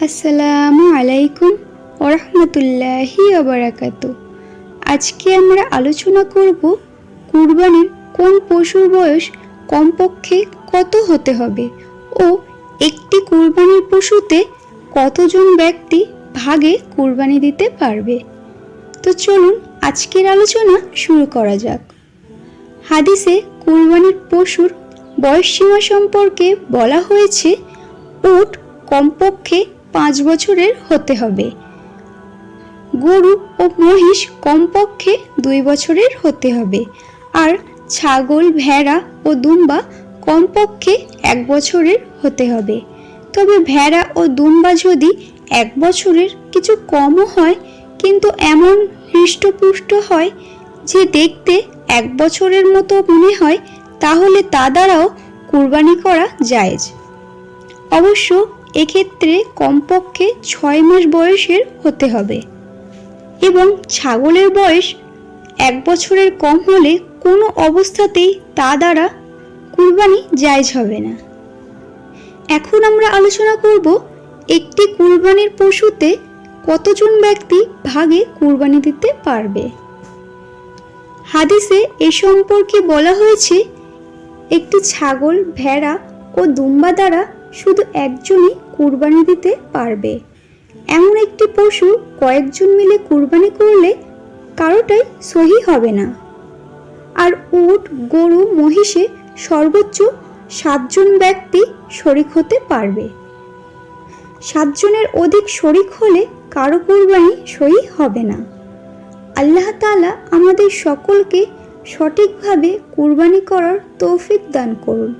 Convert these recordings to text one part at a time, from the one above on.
আসসালামু আলাইকুম ওরহমতুল্লাহি ওবারাকাতু। আজকে আমরা আলোচনা করব কুরবানির কোন পশুর বয়স কমপক্ষে কত হতে হবে ও একটি কুরবানির পশুতে কতজন ব্যক্তি ভাগে কুরবানি দিতে পারবে। তো চলুন আজকের আলোচনা শুরু করা যাক। হাদিসে কুরবানির পশুর বয়সসীমা সম্পর্কে বলা হয়েছে, উট কমপক্ষে 5 বছরের হতে হবে, গরু ও মহিষ কমপক্ষে 2 বছরের হতে হবে, আর ছাগল, ভেড়া ও দুম্বা কমপক্ষে 1 বছরের হতে হবে। তবে ভেড়া ও দুম্বা যদি 1 বছরের কিছু কমও হয় কিন্তু এমন হৃষ্টপুষ্ট হয় যে দেখতে 1 বছরের মতো মনে হয়, তাহলে তা দ্বারাও কুরবানি করা জায়েজ। অবশ্য এক্ষেত্রে কমপক্ষে 6 মাস বয়সের হতে হবে এবং ছাগলের বয়স 1 বছরের কম হলে কোনো অবস্থাতেই তা দ্বারা কুরবানি জায়েজ হবে না। এখন আমরা আলোচনা করব একটি কুরবানির পশুতে কতজন ব্যক্তি ভাগে কুরবানি দিতে পারবে। হাদিসে এ সম্পর্কে বলা হয়েছে, একটি ছাগল, ভেড়া ও দুম্বা দ্বারা শুধু একজনই কুরবানি দিতে পারবে। এমন একটি পশু কয়েকজন মিলে কুরবানি করলে কারোটাই সহি হবে না। আর উট, গরু, মহিষে সর্বোচ্চ 7 জন ব্যক্তি শরিক হতে পারবে। 7 জনের অধিক শরিক হলে কারো কুরবানি সহি হবে না। আল্লাহ তাআলা আমাদের সকলকে সঠিকভাবে কুরবানি করার তৌফিক দান করুন।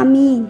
আমিন।